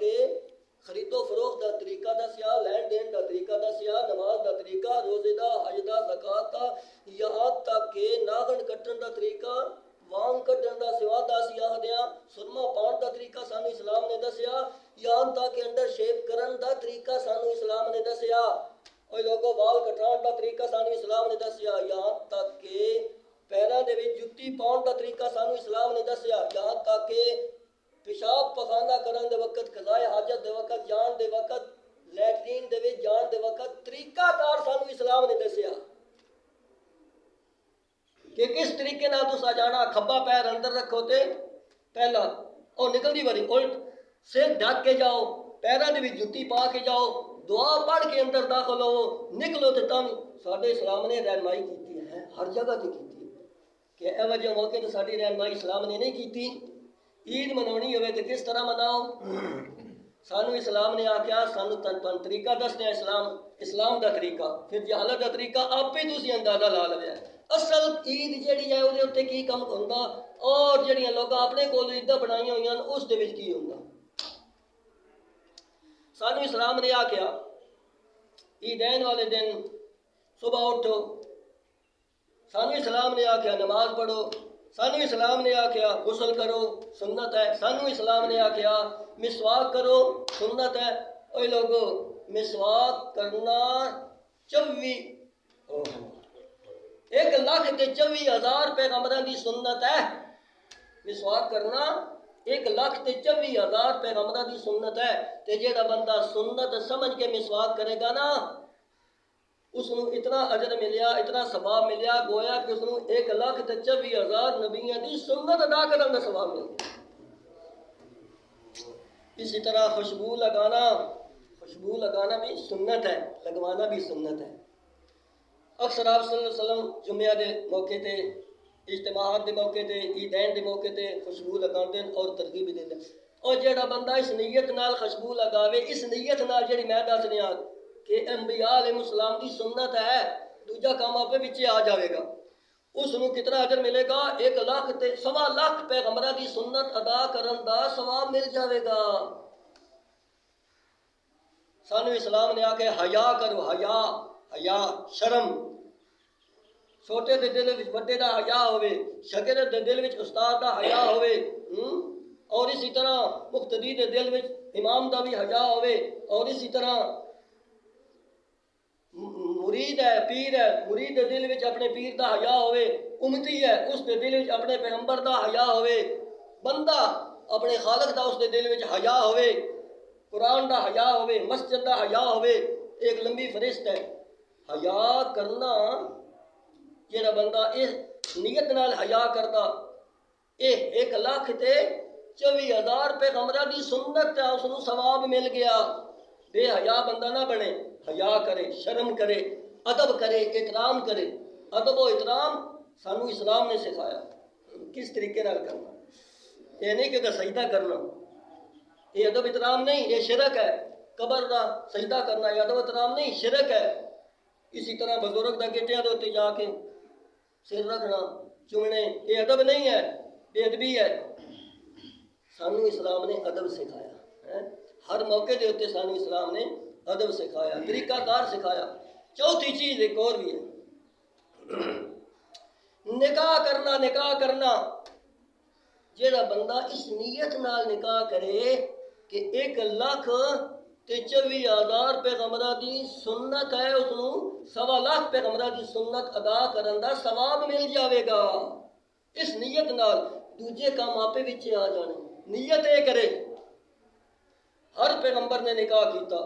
کے خرید و فروخت دا طریقہ دسیا، لین دین دا طریقہ دسیا، نماز دا طریقہ، روزے دا، حج دا، زکات دا، یہاں تک کہ ناخن کٹن دا طریقہ، وانگ کٹن دا سوا داسیا دیاں، سرما پان دا طریقہ سانو اسلام نے دسیا، یہاں تک کہ انڈر شیپ کرن دا طریقہ سانو اسلام نے دسیا، اور لوگوں وال کٹان دا طریقہ سانو اسلام نے دسیا، یہاں تک کہ پیراں دے وچ جُتی پاؤن دا طریقہ سانو اسلام نے دسیا، یہاں تک کہ پیشاب پخانہ کرن دے وقت، قضائے حاجت دے وقت، جان دے وقت، لیٹرین دے وچ جان دے وقت طریقہ کار سانو اسلام نے دسیا کہ کس طریقے نال تسا جانا، کھبا پیر اندر رکھو تے پہلا اور نکلدی واری الٹ، سر ڈھک کے جاؤ، پیراں دے وچ جُتی پا کے جاؤ، دعا پڑھ کے اندر داخل ہو، نکلو تے تم ساڈے اسلام نے رہنمائی کیتی ہے، ہر جگہ تے کیتی ہے کہ ایہو جہے موقع تے ساڈی رہنمائی اسلام نے نہیں کیتی۔ عید مناونی ہوئے تے کس طرح مناؤ، سانو اسلام نے آکھیا سانو تن طریقہ دسدے اسلام دا طریقہ، پھر جہالت دا طریقہ آپ ہی تسی اندازہ لا لویا۔ اصل عید جیڑی ہے وہ اتنے کی کم ہوندا اور جڑیاں لوگ اپنے کول عیداں بنائی ہوئی ہیں اس دے وچ کی ہوندا۔ سانو اسلام نے آکھیا عیدین والے دن صبح اٹھو، سانو اسلام نے آکھیا نماز پڑھو، سانو اسلام نے آکھیا غسل کرو سنت ہے، سانو اسلام نے آکھیا مسواک کرو سنت ہے۔ اوے لوگو مسواک کرنا 1,24,000 پیغمبراں دی سنت ہے، مسواک کرنا 1,24,000 پیغمبراں دی سنت ہے، تے جیڑا بندہ سنت سمجھ کے مسواک کرے گا نا اس نو اتنا اجر ملیا، اتنا ثواب ملیا گویا کہ اس نو 1,24,000 نبیاں دی سنت ادا کرن دا ثواب مل گیا۔ اسی طرح خوشبو لگانا بھی سنت ہے، لگوانا بھی سنت ہے۔ اکثر آپ صلی اللہ علیہ وسلم جمعہ دے موقع تے، اجتماعات دے موقع تے، عیدین دے موقع تے خوشبو لگاندے اور ترغیب دیندے، اور جیڑا بندہ اس نیت نال خوشبو لگاوے، اس نیت نال جیڑی میں دس رہا کہ انبیاء علیہ السلام دی سنت ہے، دوجا کام آپ وچے آ جاوے گا، اس نو کتنا اجر ملے گا؟ 1,00,000 پیغمبراں دی سنت ادا کرن دا ثواب مل جاوے گا۔ سانو اسلام نے آکھے حیا کرو، حیا شرم، چھوٹے دے دل وچ بڑے دا حیا ہوئے، شاگرد دے دل وچ استاد دا حیا ہوئے، اور اسی طرح مقتدی دے دل وچ امام دا بھی حیا ہوئے، اور اسی طرح مرید ہے، پیر ہے، مرید دے دل وچ اپنے پیر دا حیا ہوئے، امتی ہے اس دے دل وچ اپنے پیغمبر دا حیا ہوئے، بندہ اپنے خالق دا اس دے دل وچ حیا ہوئے، قرآن دا حیا ہوئے، مسجد دا حیا ہوئے، ایک لمبی فہرست ہے۔ حیا کرنا جیڑا بندہ اس نیت نال حیا کردا، 1,24,000 پیغمبراں دی سنت ہے، اس نو ثواب مل گیا۔ بے حیا بندہ نہ بنے، حیا کرے، شرم کرے، ادب کرے، احترام کرے۔ ادب و احترام سانو اسلام نے سکھایا کس طریقے نال کرنا، یہ نہیں کہ سجدہ کرنا، یہ ادب احترام نہیں، یہ شرک ہے۔ قبر دا سجدہ کرنا یہ ادب احترام نہیں، شرک ہے۔ اسی طرح بزرگ دا گٹیاں دے اوتے جا کے سر رکھنا، چومنے، یہ ادب نہیں ہے، بے ادبی ہے۔ سانو اسلام نے ادب سکھایا، ہر موقع دے اوتے سانو اسلام نے ادب سکھایا، طریقہ کار سکھایا۔ چوتھی چیز ایک اور بھی ہے، نکاح کرنا جیڑا بندہ اس نیت نال نکاح کرے کہ 1,24,000 پیغمبراں دی سنت ہے، اس نو 1,25,000 پیغمبراں دی سنت ادا کرن دا ثواب مل جاوے گا، اس نیت نال دوجے کام آپے وچے آ جانے۔ نیت اے کرے، ہر پیغمبر نے نکاح کیتا،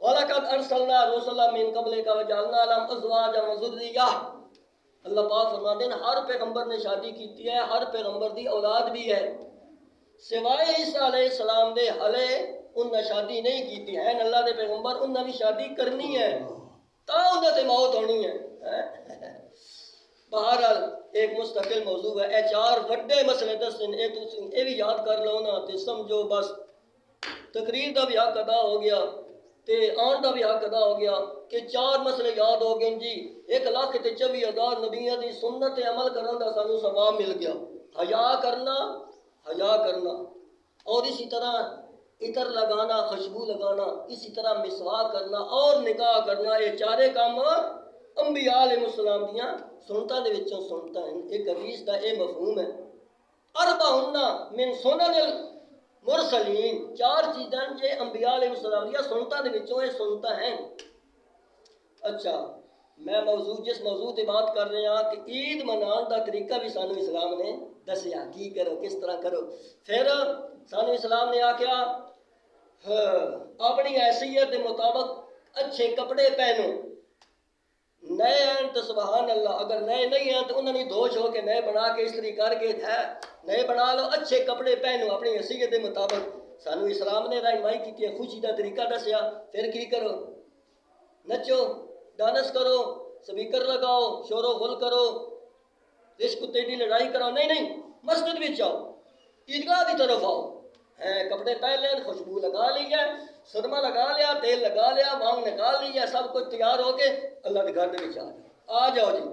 وَلَقَدْ أَرْسَلْنَا رُسُلًا مِّن قَبْلِكَ وَجَعَلْنَا لَهُمْ أَزْوَاجًا وَذُرِّيَّةً۔ اللہ پاک فرماتے ہیں ہر پیغمبر نے شادی کیتی ہے، ہر پیغمبر دی اولاد بھی ہے، سوائے عیسیٰ علیہ السلام دے ہلے انہاں شادی نہیں کیتی ہے، اللہ دے پیغمبر انہاں بھی شادی کرنی ہے، تا انہاں تے موت ہونی ہے۔ بہرحال ایک مستقل موضوع ہے، اے 4 وڈے مسئلے دسن، اے بھی یاد کر لو نا تے سمجھو بس تقریر دا بھی حق ادا ہو گیا تے آن دا بھی حق ادا ہو گیا کہ 4 مسئلے یاد ہو گئے جی۔ 1,24,000 نبیاں دی سنت عمل کرن دا سانو ثواب مل گیا۔ حیا کرنا اور اسی طرح عطر لگانا، خوشبو لگانا، اسی طرح مسواک کرنا اور نکاح کرنا، یہ چارے کام انبیاء علیہ السلام دیاں سنتاں دے وچوں سنتا ہیں۔ ایک حدیث دا اے مفہوم ہے، اربعون من سنن المرسلین، چار چیزاں جے انبیاء علیہ السلام دیاں سنتاں دے وچوں یہ سنتا ہیں۔ اچھا، میں جس موضوع تے بات کر رہے ہاں کہ عید منان دا طریقہ بھی سانو اسلام نے دسیا، کی کرو، کس طرح کرو۔ پھر سانو اسلام نے آکھیا اپنی حیثیت کے مطابق اچھے کپڑے پہنو، نئے ہیں تو سبحان اللہ، اگر نئے نہیں ہیں تو انہوں نے دھو چھو کے نئے بنا کے استری کر کے نئے بنا لو، اچھے کپڑے پہنو اپنی حیثیت کے مطابق۔ سانو اسلام نے رہنمائی کی ہے، خوشی کا طریقہ دسیا۔ پھر کی کرو؟ نچو، ڈانس کرو، سپیکر لگاؤ، شور و غل کرو، رشق کتے کی لڑائی کرو، نہیں، مسجد بھی آؤ، عیدگاہ کی طرف آؤ، کپڑے پہن لیں، خوشبو لگا لی ہے، سرما لگا لیا، تیل لگا لیا، بانگ نکال لی ہے، سب کچھ تیار ہو کے اللہ کے گھر میں آ جاؤ جی۔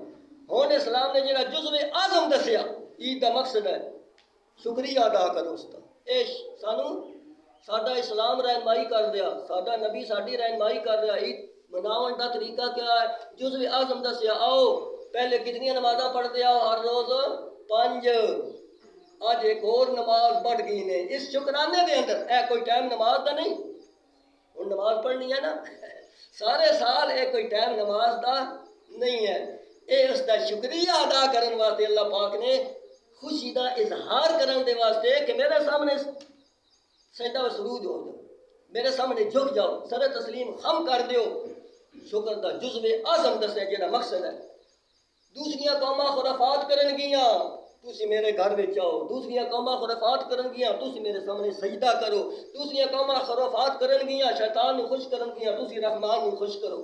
ہوں اسلام نے جڑا جزو اعظم دسیا عید کا مقصد ہے شکریہ ادا کرو اس کا۔ اے سانو ساڈا اسلام رہنمائی کر دیا، ساڈا نبی ساڈی رہنمائی کر رہا۔ عید مناون کا طریقہ کیا ہے؟ جزو اعظم دسیا۔ آؤ پہلے کتنی نمازاں پڑھتے آؤ؟ ہر روز 5، آج ایک اور نماز بڑھ گئی نے اس شکرانے دے اندر۔ اے کوئی ٹائم نماز دا نہیں، ہوں نماز پڑھنی ہے نا سارے سال، اے کوئی ٹائم نماز دا نہیں ہے، اے اس دا شکریہ ادا کرن واسطے اللہ پاک نے خوشی دا اظہار کرن دے واسطے کہ میرے سامنے سجدہ و سرود ہو جاؤ، میرے سامنے جھک جاؤ، سر تسلیم خم کر دیو۔ شکر دا جزو اعظم دسے جڑا مقصد ہے۔ دوسریاں قوماں خرافات کرن گیاں، تسی میرے گھر وچ آؤ۔ دوسریاں قوماں خرافات کرن گیاں، تسی میرے سامنے سجدہ کرو۔ دوسریاں قوماں خرافات کرن گیاں، شیطان نو خوش کرن گیاں، تسی رحمان نو خوش کرو۔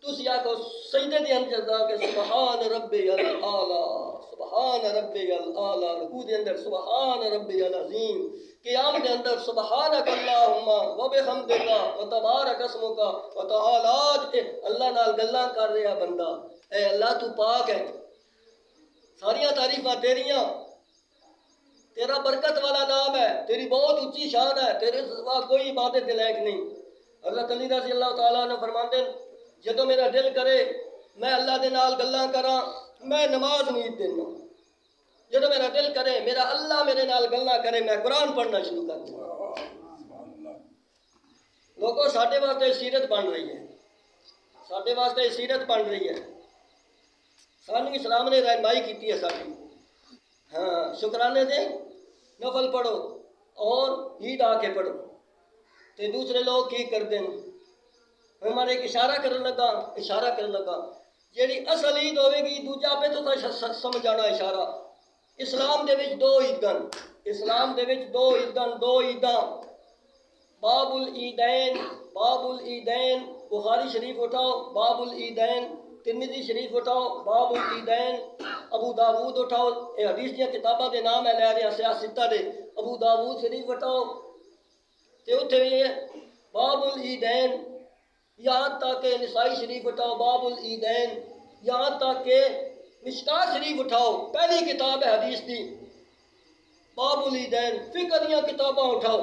تسی آکھو سجدے دے اندر جا کے سبحان ربی الاعلی، سبحان ربی الاعلی، رکوع دے اندر سبحان ربی العظیم، قیام دے اندر سبحانک اللہم وبحمدک وتبارک اسمک وتعالی۔ اللہ نال گلاں کر رہا بندہ، اے اللہ تو پاک ہے، ساریاں تعریفاں تیریاں، تیرا برکت والا نام ہے، تیری بہت اونچی شان ہے، تیرے سوا کوئی عبادت کے لائق نہیں۔ حضرت علی رضی اللہ تعالیٰ نے فرماتے ہیں جدو میرا دل کرے میں اللہ دے نال گلاں کراں، میں نماز نہیں دینا۔ جدو میرا دل کرے میرا اللہ میرے نال گلاں کرے، میں قرآن پڑھنا شروع کر دوں۔ لوگوں ساڈے واسطے سیرت بن رہی ہے، ساڈے واسطے سیرت بن رہی ہے، سانو اسلام نے رہنمائی کی ہے ساری۔ ہاں، شکرانے دے نفل پڑھو اور عید آ کے پڑھو۔ تو دوسرے لوگ کی کرتے ہیں؟ ہمارے ایک اشارہ کرن لگا جیڑی اصل عید ہوئے گی دوجا پہ تو سمجھ آنا اشارہ۔ اسلام دے وچ دو عیداں، اسلام دے وچ دو عیداں، باب العیدین، باب العیدین، بخاری شریف اٹھاؤ باب العیدین، ترمذی شریف اٹھاؤ باب العیدین، ابو داود اٹھاؤ، یہ حدیث دیا کتاباں دے نام ہے لے رہے ہیں سیاستہ دے، ابو داود شریف اٹھاؤ تے اتھے بھی ہے باب العیدین، یہاں تک کہ نسائی شریف اٹھاؤ باب العیدین، یہاں تک کہ مشکات شریف اٹھاؤ پہلی کتاب ہے حدیث دی باب العیدین، فقہ دیاں کتاباں اٹھاؤ،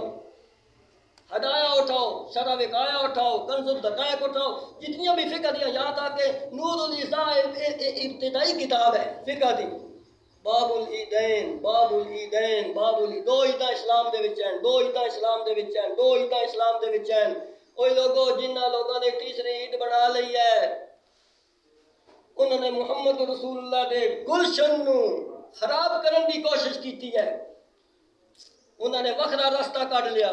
ہدایہ اٹھاؤ، شرح وقایہ اٹھاؤ، کنز الدقائق اٹھاؤ، جتنیاں بھی فقہ دیاں، یہاں تک کہ نور الاساء ابتدائی کتاب ہے فقہ دی باب العیدین، باب العیدین، باب العید، دو عیداں اسلام دے وچ ہیں، دو عیداں اسلام دے وچ ہیں، دو عیداں اسلام دے وچ ہیں۔ اوہ لوگوں جنہ لوگوں نے تیسری عید بنا لئی ہے انہوں نے محمد رسول اللہ دے گلشن نو خراب کرن دی کوشش کیتی ہے، انہوں نے وکھرا راستہ کڈ لیا۔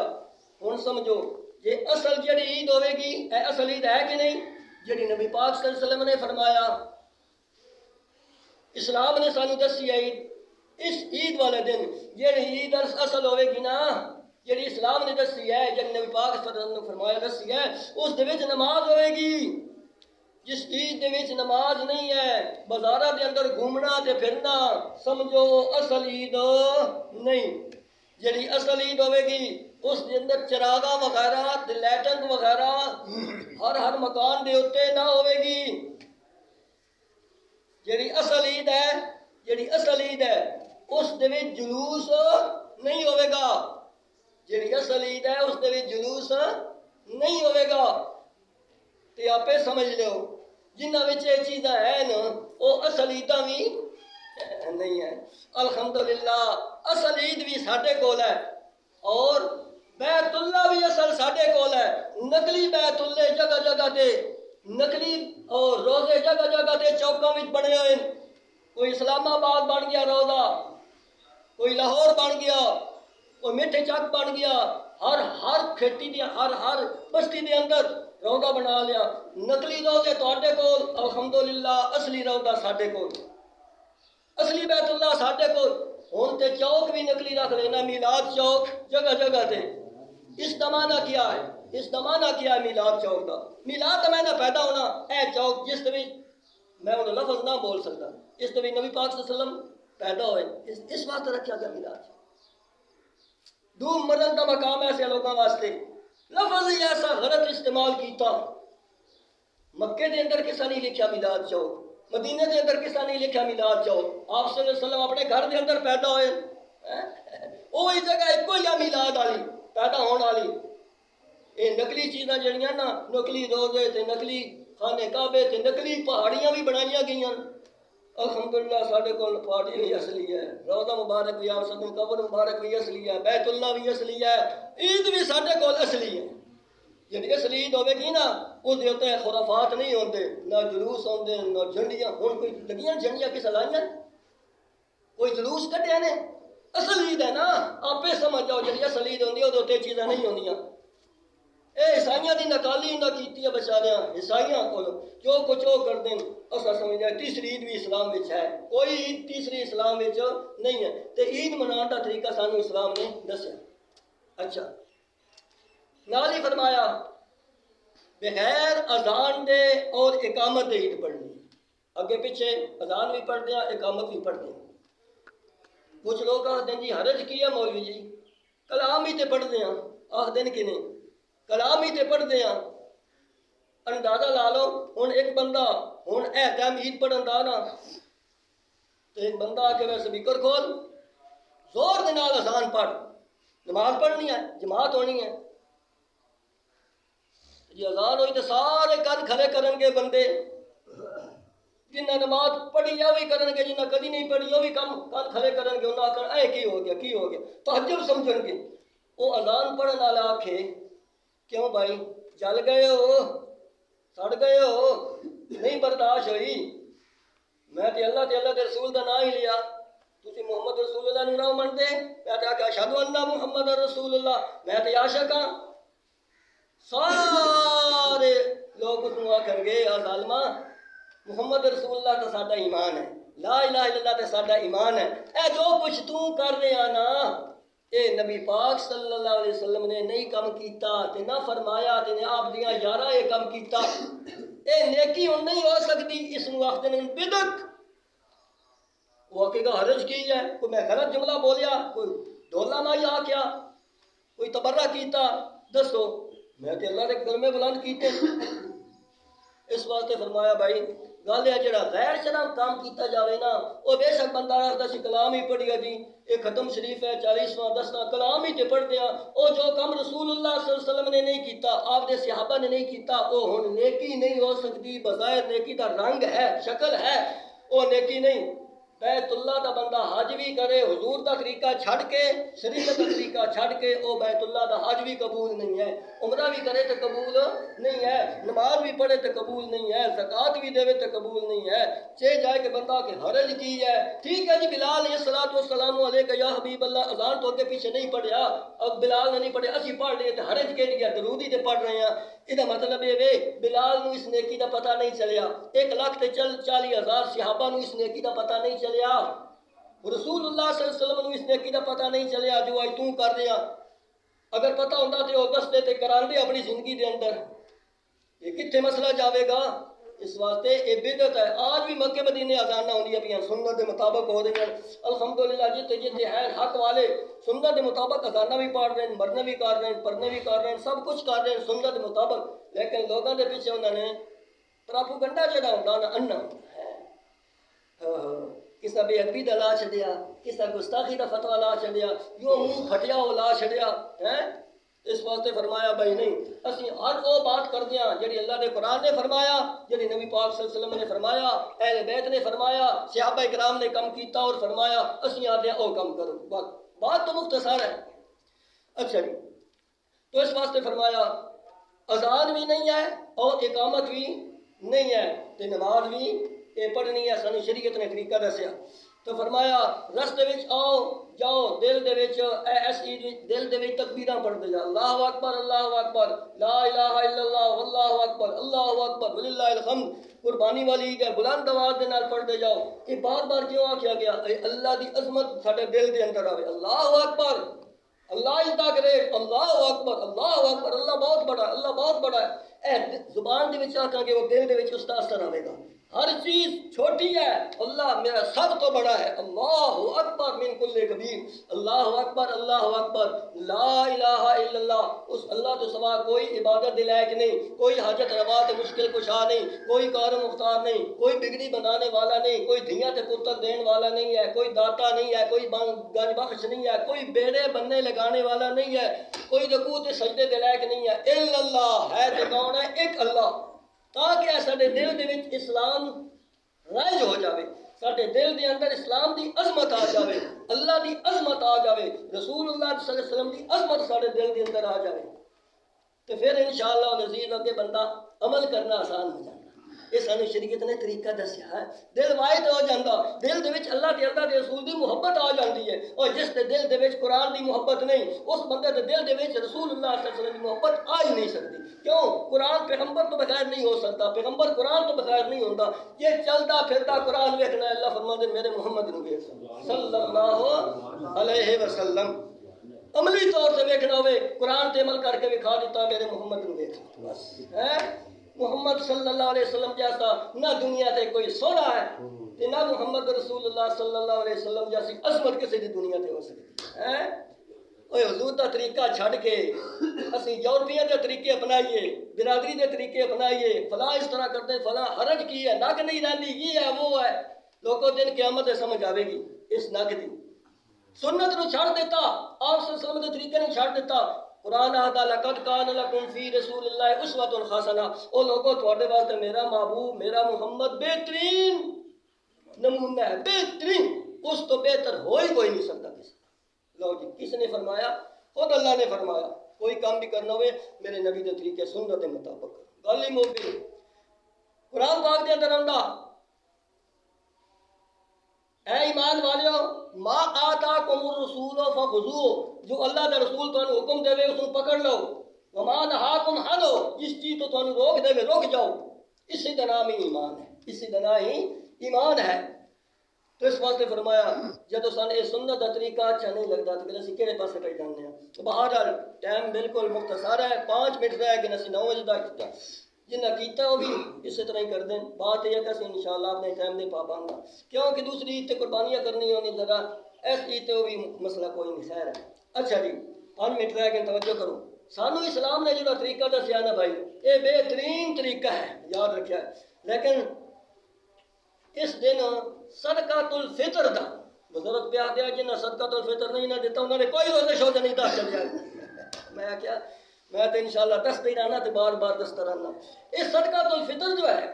ہن سمجھو یہ اصل جڑی عید ہوئے گی، اے اصل عید ہے کہ نہیں؟ جڑی نبی پاک صلی اللہ علیہ وسلم نے فرمایا، اسلام نے سانو دسی ہے عید، اس عید والے دن جڑی عید اصل ہوئے گی نا، جڑی اسلام نے دسی ہے، جڑی نبی پاک صلی اللہ علیہ وسلم نے فرمایا دسی ہے، اس دے وچ نماز ہوئے گی۔ جس عید دے وچ نماز نہیں ہے، بازاراں دے اندر گھومنا تے پھرنا، سمجھو اصل عید نہیں۔ جڑی اصل عید ہوئے گی اس دے اندر چراغاں وغیرہ لائٹنگ وغیرہ ہر مکان دے اوتے نہ ہوئے گی۔ جڑی اصل عید ہے اس دے وچ جلوس نہیں ہوئے گا، جی اصل عید ہے اس دے وچ جلوس نہیں ہوئے گا، تے آپے سمجھ لو جنہاں وچ یہ چیزاں ہیں نا وہ اصل عیداں بھی نہیں ہے۔ الحمدللہ اصل عید بھی ساڈے کول ہے، اور بیت اللہ بھی اصل ساڈے کول ہے۔ نقلی بیت اللہ جگہ جگہ تے، نقلی اور روزے جگہ جگہ تے چوکاں وچ بنے ہوئے، کوئی اسلام آباد بن گیا روزہ، کوئی لاہور بن گیا، کوئی میٹھے چک بن گیا، ہر کھیتی دی ہر بستی دے اندر روزہ بنا لیا۔ نقلی روزے تواڈے کول، الحمدللہ اصلی روزہ ساڈے کول، اصلی بیت اللہ ساڈے کول۔ ہن تے چوک بھی نقلی رکھ لینا، میلاد چوک جگہ جگہ تے۔ اس کا معنی کیا ہے؟ اس کا معنی کیا ہے میلاد چوک کا؟ میلاد کا معنی پیدا ہونا، اے چوک جس طرح میں انہوں لفظ نہ بول سکتا، اس طرح نبی پاک صلی اللہ علیہ وسلم پیدا ہوئے، اس واسطے رکھا گیا میلاد۔ دوم مرن کا مقام ایسے لوگوں واسطے لفظ ہی ایسا غلط استعمال کیتا۔ مکے دے اندر کسا نہیں لکھیا میلاد چوک، مدینے دے اندر کسا نہیں لکھیا میلاد چوک۔ آپ صلی اللہ علیہ وسلم اپنے گھر دے اندر پیدا ہوئے، وہی جگہ ایک ہی میلاد والی پیدا ہونے والی۔ یہ نقلی چیزاں جڑیاں نا، نقلی روزے تے نقلی خانے کعبے تے نقلی پہاڑیاں بھی بنائیاں گئیاں۔ الحمدللہ ساڈے کول پہاڑی بھی اصلی ہے، روزہ مبارک بھی آپ سب قبر مبارک بھی اصلی ہے، بیت اللہ بھی اصلی ہے، عید بھی ساڈے کول اصلی ہے۔ جی اصلی عید ہوے گی نا اس دے اوتے خرافات نہیں ہوندے، نہ جلوس ہوندے، نہ جھنڈیاں۔ ہن کوئی لگیاں جھنڈیاں کس لائیاں؟ کوئی جلوس کڈیا نے؟ اصل عید ہے نا، آپے سمجھ جاؤ جی اصل عید ہوندی ہے وہ چیزاں نہیں ہوندیاں۔ اے عیسائیاں دی نکالی نہ کیتی ہے بچاریاں، عیسائیاں کو جو کچھ وہ کر دیں اسا سمجھ جائے تیسری عید بھی اسلام وچ ہے، کوئی عید تیسری اسلام وچ نہیں ہے۔ تے عید منان دا طریقہ سانو اسلام نے دسیا۔ اچھا نال ہی فرمایا بغیر اذان دے اور اقامت دے عید پڑھنی، اگے پیچھے اذان بھی پڑھتے ہیں اقامت بھی پڑھتے ہیں۔ کچھ لوگ آخر جی حرج کی ہے مولوی جی، کلام ہی تے پڑھتے ہیں، آخر کہ نہیں کلام ہی تے پڑھتے ہیں۔ اندازہ لا لو ہن ایک بندہ ہن اے ٹائم عید پڑھن دا نا تے ایک بندہ آ کے میں سپیکر کھول زور دے نال اذان پڑھ، نماز پڑھنی ہے، جماعت ہونی ہے۔ جی اذان ہوئی تو سارے کن کھڑے کرن گے بندے، جنہیں نماز پڑھی ہے وہی کرن گے، جنہیں کدی نہیں پڑھی وہ بھی کن کھڑے کرن گے، انہیں آخر اے کی ہو گیا کی ہو گیا، تہجد سمجھن گے۔ وہ اذان پڑھن والا آکھے کیوں بھائی جل گئے ہو، سڑ گئے ہو، نہیں برداشت ہوئی، میں تے اللہ دے رسول دا نام ہی لیا، تسی محمد رسول اللہ نو نہ منتے، میں تے آکھیا اشہد ان محمد رسول اللہ، میں تے عاشق ہاں۔ سارے لوگ اس کو آکھن گے ظالما محمد رسول اللہ تو ساڈا ایمان ہے، لا الہ الا اللہ تے ساڈا ایمان ہے، اے جو کچھ تو کر رہا نا اے نبی پاک صلی اللہ علیہ وسلم نے نہیں کم کیتا تے نہ فرمایا تے نے آپ دیاں یاراں اے کم کیتا، اے نیکی ہن نہیں ہو سکتی، اس نو آخدے نے بدعت۔ وہ کہے گا حرج کی ہے، کوئی میں غلط جملہ بولیا، کوئی ڈھولا مائی آکھیا، کوئی تبرہ کیتا، دسو میں تے اللہ دے کلمے بلند کیتے۔ اس واسطے فرمایا بھائی گل ہے جڑا غیر شرم کام کیتا جاوے نا، وہ بے شک بندہ رکھتا سی کلام ہی پڑھیا جی ایک ختم شریف ہے 40واں 10واں کلام ہی تے پڑھتے ہیں، وہ جو کم رسول اللہ صلی اللہ علیہ وسلم نے نہیں کیتا، آپ دے صحابہ نے نہیں کیتا، وہ ہن نیکی نہیں ہو سکتی، بظاہر نیکی دا رنگ ہے شکل ہے، وہ نیکی نہیں۔ بیت اللہ دا بندہ حج بھی کرے، حضور دا طریقہ چھڑ کے، شریعت دا طریقہ چھڑ کے، او بیت اللہ دا حج بھی قبول نہیں ہے، عمرہ بھی کرے تو قبول نہیں ہے، نماز بھی پڑھے تو قبول نہیں ہے، زکوٰۃ بھی دے تو قبول نہیں ہے۔ چہ جائے کہ بندہ کہ حرج کی ہے، ٹھیک ہے جی بلال علیہ الصلوۃ والسلام علیک یا حبیب اللہ اذان تو کے پیچھے نہیں پڑھیا، اب بلال نے نہیں پڑھے اسی پڑھ لیے تو حرج کے لیے درود ہی تے پڑھ رہے ہیں۔ یہ مطلب یہ وے بلال نو اس نیکی دا پتہ نہیں چلیا، 1,40,000 صحابہ نو اس نیکی دا پتہ نہیں چلیا، رسول اللہ صلی اللہ علیہ وسلم نو اس نیکی دا پتہ نہیں چلیا جو آج تو کر رہے ہیں۔ اگر پتہ ہوتا تو وہ دستے تے کراندے اپنی زندگی دے اندر، یہ کتنے مسئلہ جاوے گا؟ اس واسطے یہ بدعت ہے۔ آج بھی مکے مدینے اذاناں ہوندیاں پیاں سنت دے مطابق ہو رہی ہیں، الحمدللہ جتے جتے ہیں حق والے سنت دے مطابق اذاناں بھی پڑھ رہے ہیں، مرنے بھی کر رہے ہیں، پڑھنے بھی کر رہے ہیں، سب کچھ کر رہے ہیں سنت دے مطابق، لیکن لوگوں دے پیچھے انہوں نے پراپوگنڈا جڑا ہوندا نا انا کسا بے ادبی دا لا چھڑیا، کسا گستاخی دا فتوہ لا چھڑیا، یوں منہ پھٹیا ہو لا چھڑیا ہیں۔ اس واسطے فرمایا بھائی نہیں، اسی ہر وہ بات کر دیاں جڑی اللہ نے قرآن نے فرمایا، جڑی نبی پاک صلی اللہ علیہ وسلم نے فرمایا، اہل بیت نے فرمایا، صحابہ کرام نے کم کیتا اور فرمایا، اسی آدھے او کم کرو۔ بات تو مختصر ہے۔ اچھا جی، تو اس واسطے فرمایا اذان بھی نہیں ہے اور اقامت بھی نہیں ہے، تے نماز بھی یہ پڑھنی ہے، سانو شریعت نے طریقہ دسیا۔ تو فرمایا رستے وچ آؤ جاؤ، دل دے وچ دل دے وچ تکبیراں پڑھتے جاؤ، اللہ اکبر اللہ اکبر، لا الہ الا اللہ واللہ اکبر اللہ اکبر وللہ الحمد۔ قربانی والی عید ہے، بلند آواز دے نال پڑھتے جاؤ۔ یہ بار بار کیوں آکھیا گیا؟ اللہ دی عظمت ساڈے دل دے اندر آوے، اللہ اکبر، اللہ از دا گریٹ، اللہ اکبر اللہ اکبر، اللہ بہت بڑا ہے، اللہ بہت بڑا ہے۔ اے زبان دے وچ آکھاں گے، وہ دل دے وچ اس دا اثر آوے گا۔ ہر چیز چھوٹی ہے، اللہ میرا سب تو بڑا ہے، اللہ اکبر من کل کبیر، اللہ اکبر اللہ اکبر، لا الہ الا اللہ، اس اللہ تو سوا کوئی عبادت دے لائق نہیں، کوئی حاجت روا تے مشکل کشا نہیں، کوئی کار مختار نہیں، کوئی بگڑی بنانے والا نہیں، کوئی دھیاں تے پتر دین والا نہیں ہے، کوئی داتا نہیں ہے، کوئی گنج بخش نہیں ہے، کوئی بیڑے بننے لگانے والا نہیں ہے، کوئی رکوع تے سجدے دے لائق نہیں ہے، الا اللہ ہے تے کون ہے؟ ایک اللہ۔ تاکہ ساڈے دل دے وچ اسلام رائج ہو جاوے، ساڈے دل دے اندر اسلام دی عظمت آ جاوے، اللہ دی عظمت آ جاوے، رسول اللہ صلی اللہ علیہ وسلم دی عظمت ساڈے دل دے اندر آ جاوے، تو پھر انشاءاللہ العزیز اگے بندہ عمل کرنا آسان ہو جاتا۔ یہ سانو شریعت نے طریقہ دسیا ہے، دل واحد ہو جاتا، دل دے وچ اللہ دے رسول دی محبت آ جاتی ہے، اور جس دے دل دے وچ قرآن دی محبت نہیں، اس بندے دے دل دے وچ رسول اللہ صلی اللہ علیہ وسلم دی محبت آ ہی نہیں سکتی۔ کیوں؟ قرآن پیغمبر تو بغیر نہیں ہو سکتا، پیغمبر قرآن تو بغیر نہیں ہوتا، یہ چلتا پھرتا قرآن ویکھنا ہے۔ اللہ فرماتے میرے محمد نو ویکھ صلی اللہ علیہ وسلم، عملی طور سے ویکھنا ہوئے قرآن تے عمل کر کے دکھا دیتا میرے محمد نو ویکھ ہے۔ محمد صلی اللہ علیہ وسلم جیسا نہ دنیا تے کوئی سونا ہے، نہ محمد رسول اللہ صلی اللہ علیہ وسلم جیسی عظمت کسی دی دنیا تے ہو سکتی ہے۔ اوے حضور دا طریقہ چھڑ کے اسی یورپیاں دے طریقے اپنائیے، برادری دے طریقے اپنائیے، فلاں اس طرح کرتے، فلاں حرج کی ہے، نک نہیں رہندی، یہ ہے وہ ہے، لوگوں دن قیامت سمجھ آوے گی اس نک دی۔ سنت نو چھڑ دیتا، آپ صلی اللہ علیہ وسلم دے طریقے نو چھڑ دیتا۔ قرآن آتا لقد کان لکم فی رسول اللہ اسوۃ حسنہ، او لوگوں تواڈے واسطے میرا محبوب میرا محمد بہترین نمونہ ہے، بہترین، اس تو بہتر ہو ہی کوئی نہیں سکتا کسی۔ لو جی، کس نے فرمایا؟ خود اللہ نے فرمایا، کوئی کام بھی کرنا ہوئے میرے نبی دے طریقے سنت کے مطابق، گل ہی موک گئی۔ قرآن پاک دے اندر آندا اے ایمان والیو، ما آتاکم الرسول فخذوہ، جو اللہ دا رسول تانوں حکم دے اس کو پکڑ لو، وما نہاکم عنہ، جس چیز تو تانوں روک دے رک جاؤ، اسی کا نام ہی ایمان ہے، اسی کا نام ہی ایمان ہے۔ تو اس واسطے فرمایا جدو سن یہ سنت کا طریقہ اچھا نہیں لگتا تو پھر اسی کہڑے پاسے پہ جانے ہیں۔ بہرحال ٹائم بالکل مختصر ہے، 5 منٹ رہ گئے، اسی 9 بجے تک جنہیں کیتا وہ بھی اسی طرح ہی کر دیں۔ بات یہ ہے کہ انشاءاللہ اپنے ٹائم دے پابند ہوں، کیونکہ دوسری عید تے قربانیاں کرنی ہونی ذرا، اس عید تے وہ بھی مسئلہ کوئی نہیں، خیر ہے۔ اچھا جی، 5 منٹ رہ گئے، توجہ کرو۔ سانو اسلام نے جو طریقہ دسیا نا بھائی، یہ بہترین طریقہ ہے، یاد رکھیا ہے۔ لیکن اس دن صدقۃ الفطر دا بزرگ پہ آدھا جنہیں صدقۃ الفطر نہیں نہ دیتا انہوں نے کوئی روزے شوزے نہیں دس چل جائے۔ میں کیا، میں تو انشاءاللہ دستے ہی رہنا تو بار بار دستا رہنا۔ یہ صدقۃ الفطر جو ہے،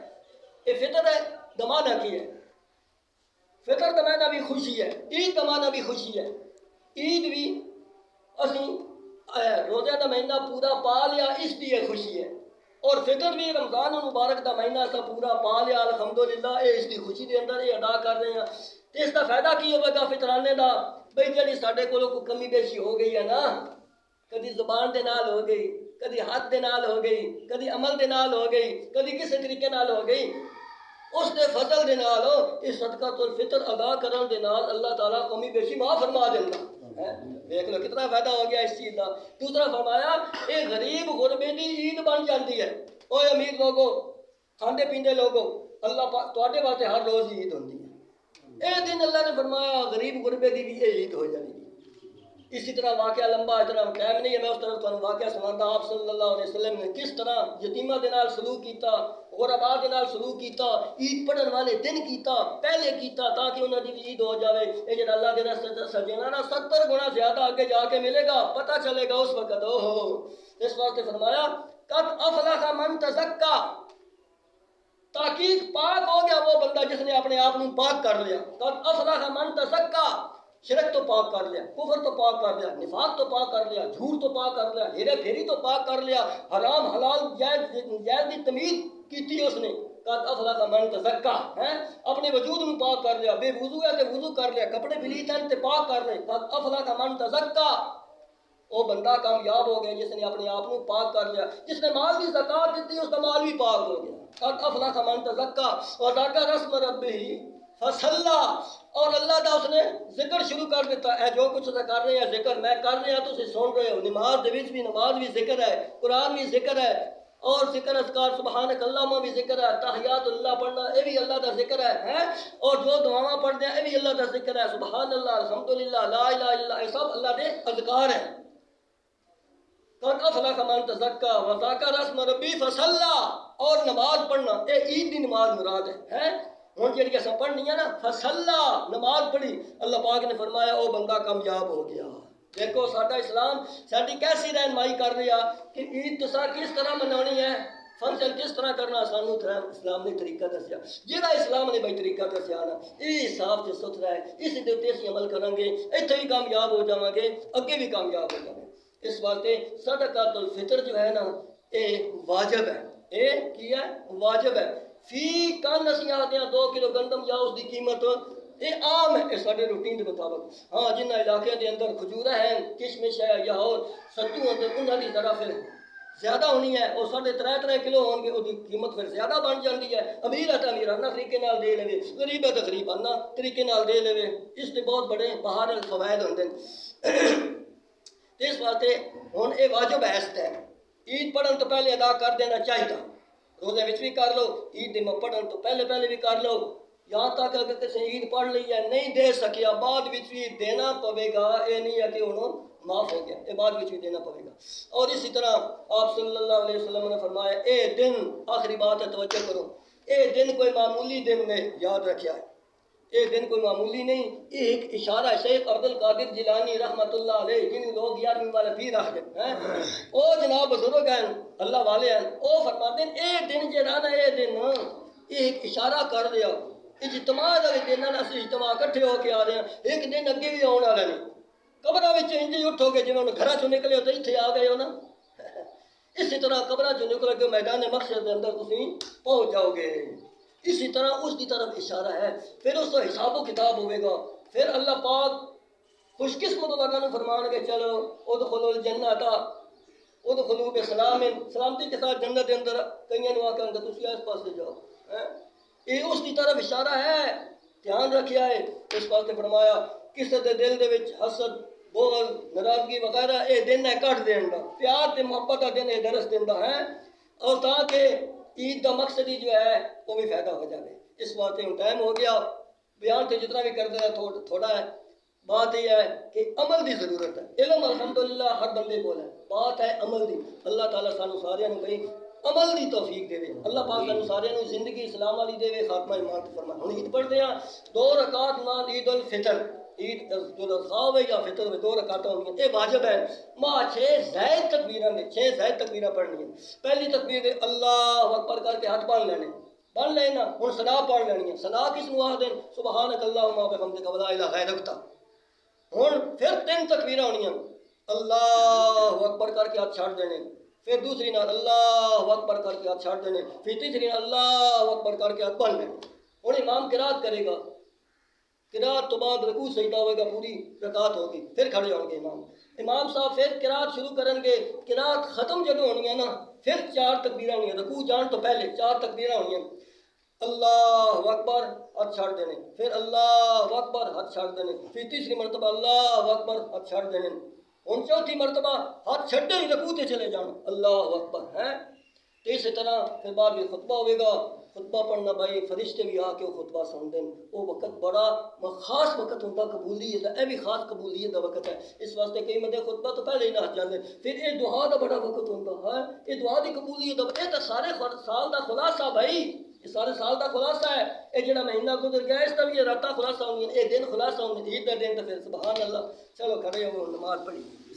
یہ فطر ہے دمانہ کی ہے، فطر دمانہ بھی خوشی ہے، عید دمانہ بھی خوشی ہے۔ عید بھی اسی روزے دا مہینہ پورا پا لیا اس لیے خوشی ہے، اور فطر بھی رمضان المبارک دا مہینہ سا پورا پا لیا الحمدللہ، یہ اس کی خوشی دے اندر یہ ادا کر رہے ہیں۔ تو اس کا فائدہ کی ہوئے گا فطرانے دا؟ بھئی جڑی ساڈے کولوں کوئی کمی بیشی ہو گئی ہے نا، کدی زبان دے نال ہو گئی، کدی ہاتھ دے نال ہو گئی، کدی عمل دے نال ہو گئی، کدی کسی طریقے نال ہو گئی، اس دے فضل دے نال اس صدقۃ الفطر ادا کرن دے نال اللہ تعالیٰ کمی بیشی معاف فرما دیتا۔ دیکھ لو کتنا فائدہ ہو گیا اس چیز کا۔ دوسرا فرمایا یہ غریب غربے کی عید بن جاتی ہے۔ اوے امیر لوگو، کھاندے پیندے لوگو، اللہ پاک تواڈے واسطے ہر روز عید ہوتی ہے۔ اے دن اللہ نے فرمایا غریب غربے کی بھی یہ عید ہو جائے گی۔ اسی طرح واقعہ لمبا اتنا ٹائم نہیں ہے، میں اس طرح تمہیں واقعہ سناتا. آپ صلی اللہ علیہ وسلم نے کس طرح یتیمہ دے نال سلوک کیتا، غرباء دے نال سلوک کیتا، عید پڑھن والے دن کیتا، پہلے کیتا تاکہ انہوں نے عید ہو جاوے. یہ جڑا اللہ دے راستے سجنا نا 70 گنا زیادہ آگے جا کے ملے گا، پتہ چلے گا اس وقت. اس واسطے فرمایا قد افلح من تزکا، تحقیق پاک ہو گیا وہ بندہ جس نے اپنے آپ کو پاک کر لیا. قد افلح من تزکا، شرک تو پاک کر لیا، کفر تو پاک کر لیا، نفاق تو پاک کر لیا، جھوٹ تو پاک کر لیا، ہیرے پھیری تو پاک کر لیا، حرام حلال جائز کی تمیز کی تھی اس نے. قد افلح من تزکا، اپنے وجود میں پاک کر لیا، بے وضو ہے تو وضو کر لیا، کپڑے پلیت ہیں تو پاک کر لے. قد افلح من تزکا، وہ بندہ کامیاب ہو گیا جس نے اپنے آپ کو پاک کر لیا. جس نے مال کی زکات دیتی اس کا مال بھی پاک ہو گیا. قد افلح من تزکا وذکر اسم ربہ فصلی، اور اللہ دا اس نے ذکر شروع کر دیتا. اے جو کچھ کر رہے ہیں ذکر میں کر رہے ہیں، تسی سن رہے ہو. نماز دے وچ بھی نماز بھی ذکر ہے، قرآن بھی ذکر ہے، اور ذکر اذکار سبحانک اللہم بھی ذکر ہے، تحیات اللہ پڑھنا یہ بھی اللہ دا ذکر ہے، اور جو دعاواں پڑھتے ہیں یہ بھی اللہ دا ذکر ہے. سبحان اللہ، الحمدللہ، لا الہ الا اللہ، یہ سب اللہ دے اذکار ہیں. قد افلح من تزکا وذکر اسم ربہ فصلی، اور نماز پڑھنا یہ عید کی نماز مراد ہے. ہوں جی اصل پڑھنی ہے نا، فصلی نماز پڑھی، اللہ پاک نے فرمایا او بندہ کامیاب ہو گیا. دیکھو ساڈا اسلام ساری کیسی رہنمائی کر رہا کہ عید تسا کس طرح منانی ہے، فنکشن کس طرح کرنا. سانو اسلام نے طریقہ دسیا، جہاں اسلام نے بھائی طریقہ دسیا نا یہ صاف سے ستھرا ہے، اس کے اتنے اسی عمل کریں گے، اتنے بھی کامیاب ہو جاؤں گے، اگے بھی کامیاب ہو جائیں گے. اس واسطے صدقۃ الفطر جو ہے نا یہ واجب ہے. یہ کیا ہے؟ واجب ہے. فی کن اسی آتے ہیں 2 کلو گندم یا اس کی قیمت یہ عام ہے، یہ سارے روٹین کے مطابق. ہاں جنہ علاقے کے اندر کھجورا ہے، کشمش ہے یا اور ستو اندر انہوں کی ذرا پھر زیادہ ہونی ہے، اور 3.5 کلو ہون گے، وہ قیمت پھر زیادہ بن جاتی ہے. امیر ہے تو امیرانہ طریقے نال دے لے، غریب ہے تو غریبانہ طریقے نال دے لے. اس کے بہت بڑے باہر فوائد ہوتے ہیں. اس واسطے ہوں یہ واجب ہے. اس ٹائم عید پڑھن تو پہلے ادا کر دینا چاہیے. روزے وچ بھی کر لو، عید پڑھن تو پہلے بھی کر لو. یہاں تک اگر کسی عید پڑھ لی ہے نہیں دے سکیا، بعد وچ بھی دینا پوے گا. یہ نہیں ہے کہ انہوں معاف ہو گیا، یہ بعد وچ بھی دینا پوے گا. اور اسی طرح آپ صلی اللہ علیہ وسلم نے فرمایا اے دن، آخری بات ہے توجہ کرو، اے دن کوئی معمولی دن نے یاد رکھیا ہے. ایک دن کوئی معمولی نہیں، یہ ایک اشارہ ہے. شیخ عبد القادر جیلانی رحمۃ اللہ علیہ جن لوگ 11ویں والے پیر رکھتے ہیں، وہ جناب بزرگ ہیں، اللہ والے ہیں، وہ فرماتے ہیں اے دن جہاں نا یہ دن یہ ایک اشارہ کر دیا. اجتماع والے دن اسی اجتماع کٹھے ہو کے آ رہے ہیں، ایک دن اگے بھی آنے والا نہیں. قبراں انج ہی اٹھو گے جی گھر چ نکلے ہو تو اتنے آ گئے ہو نا. اسی طرح قبراں چ نکل کے میدان مقصد کے اندر تسی پہنچ جاؤ گے. اسی طرح اس کی طرف اشارہ ہے. پھر اس کا حساب و کتاب ہوئے گا. پھر اللہ پاک خوش قسمت لوگوں نے فرمان کے چلو ادخلوا الجنت ادخلوا بسلام، سلامتی کے ساتھ جنت کے اندر. کئی آخر گے تھی اس پاس جاؤ، یہ اس کی طرف اشارہ ہے. دھیان رکھیا ہے. اس واسطے فرمایا کسی کے دل دے وچ حسد، بغض، ناراضگی وغیرہ یہ دن ہے کٹ دین کا. پیار تے محبت کا دن یہ درس دینا ہے، اور تاکہ عید کا مقصد ہی جو ہے وہ بھی فائدہ ہو جائے. اس واسطے ہوں ٹائم ہو گیا، بیان تو جتنا بھی کرتے ہیں تھوڑا ہے. بات یہ ہے کہ عمل دی ضرورت ہے. علم الحمدللہ ہر بندے کو ہے، بات ہے عمل دی. اللہ تعالیٰ سانو سارے کہیں عمل دی توفیق دے. اللہ پاک سانو سارے زندگی اسلام والی دے، خاتمہ ایمان تے فرمائے. ہن عید پڑھتے ہیں 2 رکعت نماز عید الفطر، عید الاضحیٰ ہوئے یا فطر میں 2 رکعتیں ہونی ہیں. یہ واجب ہے. ماں 6 زائد تکبیراں نے 6 زائد تکبیراں پڑھنی ہیں. پہلی تکبیر اللہ اکبر کر کے ہاتھ باندھ لینے، باندھ لینا. ہن ثنا پڑھ لینی ہے. ثنا کس نو آخدے؟ سبحانک اللہم و بحمدک ولا الہ غیرک. ہن پھر 3 تکبیراں ہونی ہیں. اللہ اکبر کر کے ہاتھ چھاڑ دینے، پھر دوسری نال اللہ اکبر کر کے ہاتھ چھاڑ دینے، پھر تیسری نال اللہ اکبر کر کے ہاتھ باندھ لینے. ہن امام قرات کرے گا، قرات تو بعد رکوع سجدہ ہوئے گا، پوری رکعت ہوگی، پھر کھڑے ہوں گے امام صاحب. پھر قرات شروع کریں گے. قرات ختم جدوں ہونی ہے نا پھر 4 تکبیراں ہونی ہیں. رکوع جان تو پہلے 4 تکبیراں ہونی ہیں. اللہ اکبر ہاتھ چھاڑ دینے، پھر اللہ اکبر ہاتھ چھاڑ دینے، پھر تیسری مرتبہ اللہ اکبر ہاتھ چھاڑ دینے. ہن چوتھی مرتبہ ہاتھ چھڈے ہی رکوع تے چلے جان، اللہ اکبر ہے. اسی طرح پھر بعد میں خطبہ ہوئے گا. خطبہ پڑھنا بھائی فرشتے بھی آ کے وہ خطبہ سنتے ہیں، وہ وقت بڑا خاص وقت ہوتا، قبولیت ہے، بھی خاص قبولیت کا وقت ہے، اس واسطے کئی مدے خطبہ تو پہلے ہی نہ جاندے، پھر یہ دعا کا بڑا وقت ہوتا ہے، یہ دعا کی قبولیت ہے، یہ تو سارے سال کا خلاصہ بھائی، یہ سارے سال کا خلاصہ ہے، یہ جڑا مہینہ گزر گیا اس کا بھی یہ راتاں خلاصہ ہوں گی، یہ دن خلاصہ ہوں گے، عید کا دن تو پھر سبحان اللہ، چلو کھڑے ہو نماز پڑھی۔